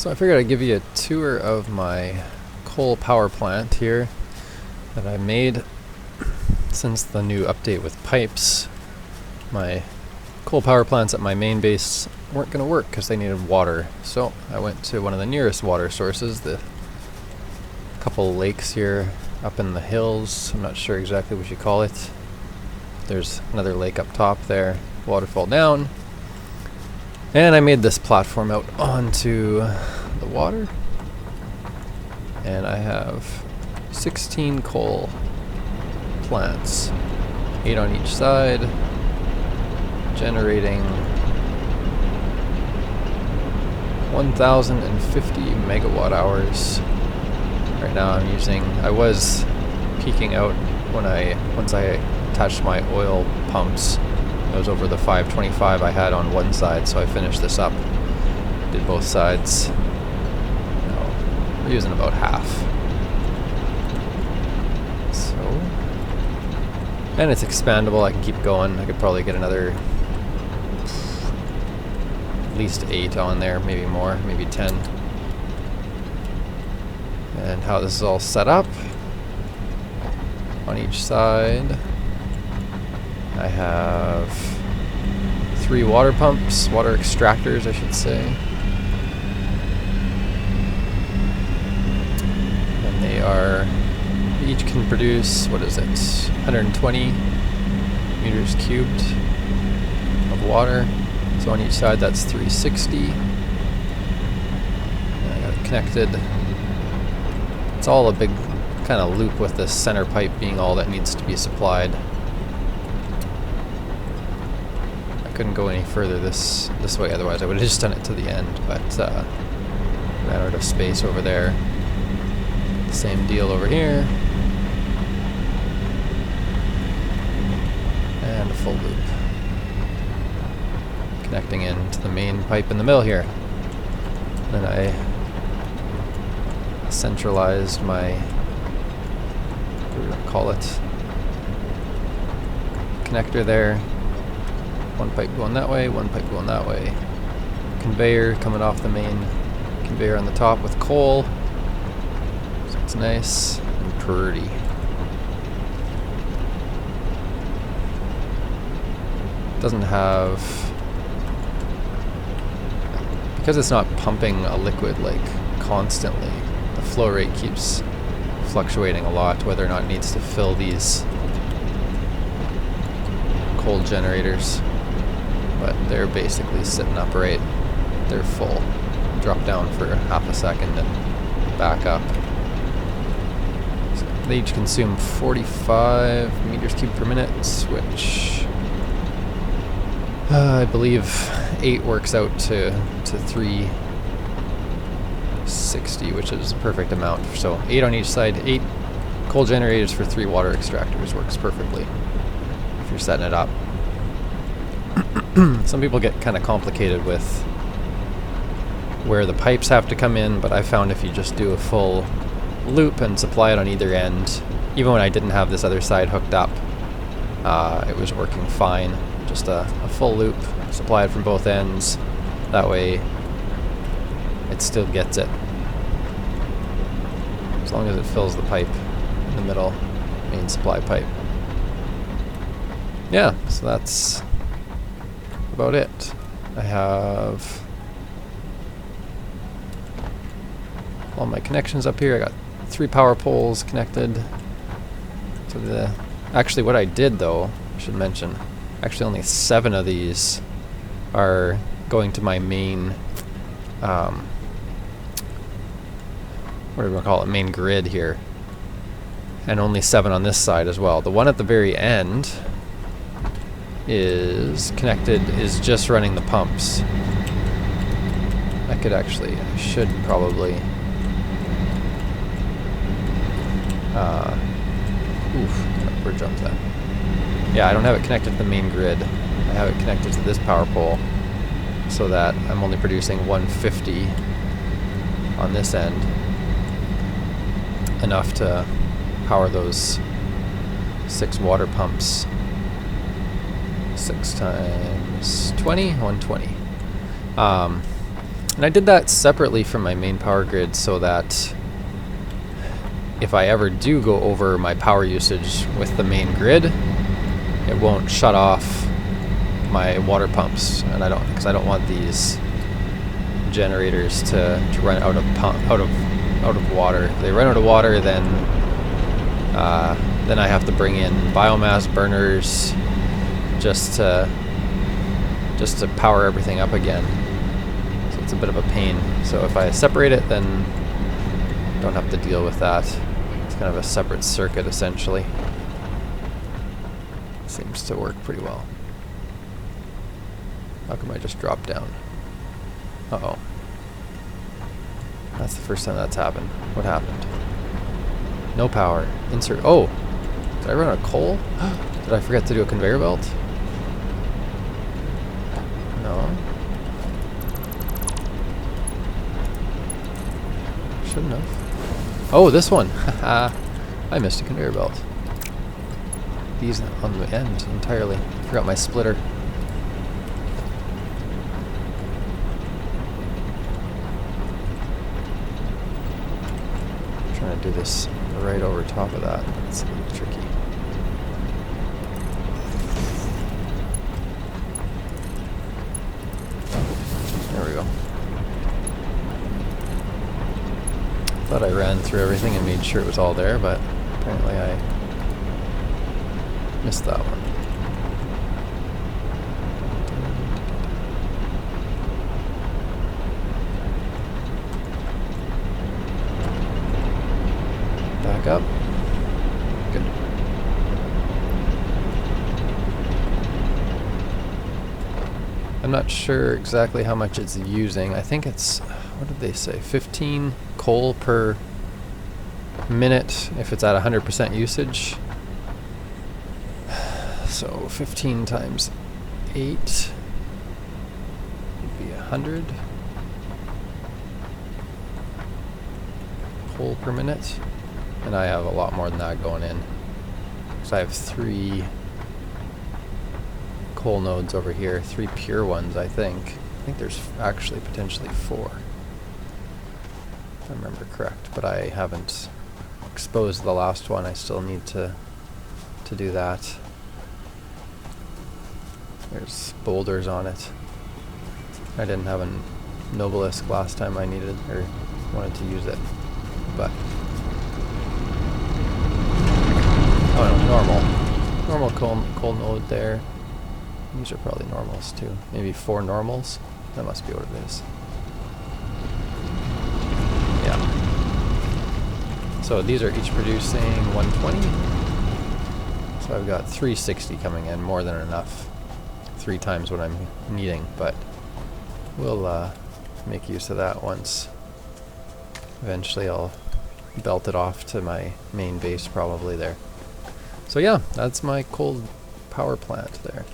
So I figured I'd give you a tour of my coal power plant here that I made since the new update with pipes. My coal power plants at my main base weren't going to work because they needed water, so I went to one of the nearest water sources, the couple lakes here up in the hills. I'm not sure exactly what you call it. There's another lake up top there, waterfall down. And I made this platform out onto the water. And I have 16 coal plants, 8 on each side, generating 1,050 megawatt hours. Right now I was peaking out once I attached my oil pumps. It was over the 525 I had on one side, so I finished this up. Did both sides. We're using about half. So, and it's expandable. I can keep going. I could probably get another at least 8 on there, maybe more, maybe 10. And how this is all set up on each side. I have 3 water pumps, water extractors I should say. And they each can produce, 120 meters cubed of water. So on each side that's 360. And I got it connected. It's all a big kind of loop with the center pipe being all that needs to be supplied. Couldn't go any further this way, otherwise I would have just done it to the end, but ran out of space over there. Same deal over here. And a full loop. Connecting into the main pipe in the middle here. Then I centralized my, what do we call it, connector there. One pipe going that way, one pipe going that way. Conveyor coming off the main conveyor on the top with coal. So it's nice and pretty. Doesn't have, because it's not pumping a liquid like constantly, the flow rate keeps fluctuating a lot, whether or not it needs to fill these coal generators. But they're basically sitting upright. They're full. Drop down for half a second and back up. So they each consume 45 meters cubed per minute, which I believe 8 works out to 360, which is a perfect amount. So 8 on each side, 8 coal generators for 3 water extractors works perfectly if you're setting it up. Some people get kind of complicated with where the pipes have to come in, but I found if you just do a full loop and supply it on either end, even when I didn't have this other side hooked up, it was working fine. Just a full loop, supply it from both ends, that way it still gets it. As long as it fills the pipe in the middle, main supply pipe. Yeah, so that's about it. I have all my connections up here. I got 3 power poles connected to the, actually what I did though, I should mention, actually only 7 of these are going to my main, what do we call it, main grid here, and only 7 on this side as well. The one at the very end is connected, is just running the pumps. I should probably where jumped that? Yeah, I don't have it connected to the main grid. I have it connected to this power pole so that I'm only producing 150 on this end, enough to power those 6 water pumps. 6 times 20, 120. And I did that separately from my main power grid so that if I ever do go over my power usage with the main grid, it won't shut off my water pumps, and because I don't want these generators to run out of water. If they run out of water, then I have to bring in biomass burners just to power everything up again. So it's a bit of a pain. So if I separate it, then I don't have to deal with that. It's kind of a separate circuit essentially. Seems to work pretty well. How come I just dropped down? Uh-oh. That's the first time that's happened. What happened? No power. Insert. Oh! Did I run out of coal? Did I forget to do a conveyor belt? No. Shouldn't have. Oh, this one! Haha. I missed a conveyor belt. These on the end entirely. Forgot my splitter. Trying to do this right over top of that. It's a little tricky. There we go. Thought I ran through everything and made sure it was all there, but apparently I missed that one. Back up. Good. I'm not sure exactly how much it's using. I think it's, what did they say? 15 coal per minute if it's at 100% usage. So 15 times 8 would be 100 coal per minute. And I have a lot more than that going in. So I have 3 coal nodes over here, 3 pure ones, I think. I think there's actually potentially 4, if I remember correct, but I haven't exposed the last one. I still need to do that. There's boulders on it. I didn't have a Nobilisk last time I needed or wanted to use it, but oh no, normal coal node there. These are probably normals too. Maybe 4 normals. That must be what it is. Yeah. So these are each producing 120. So I've got 360 coming in, more than enough. 3 times what I'm needing, but we'll make use of that once. Eventually I'll belt it off to my main base probably there. So yeah, that's my coal power plant there.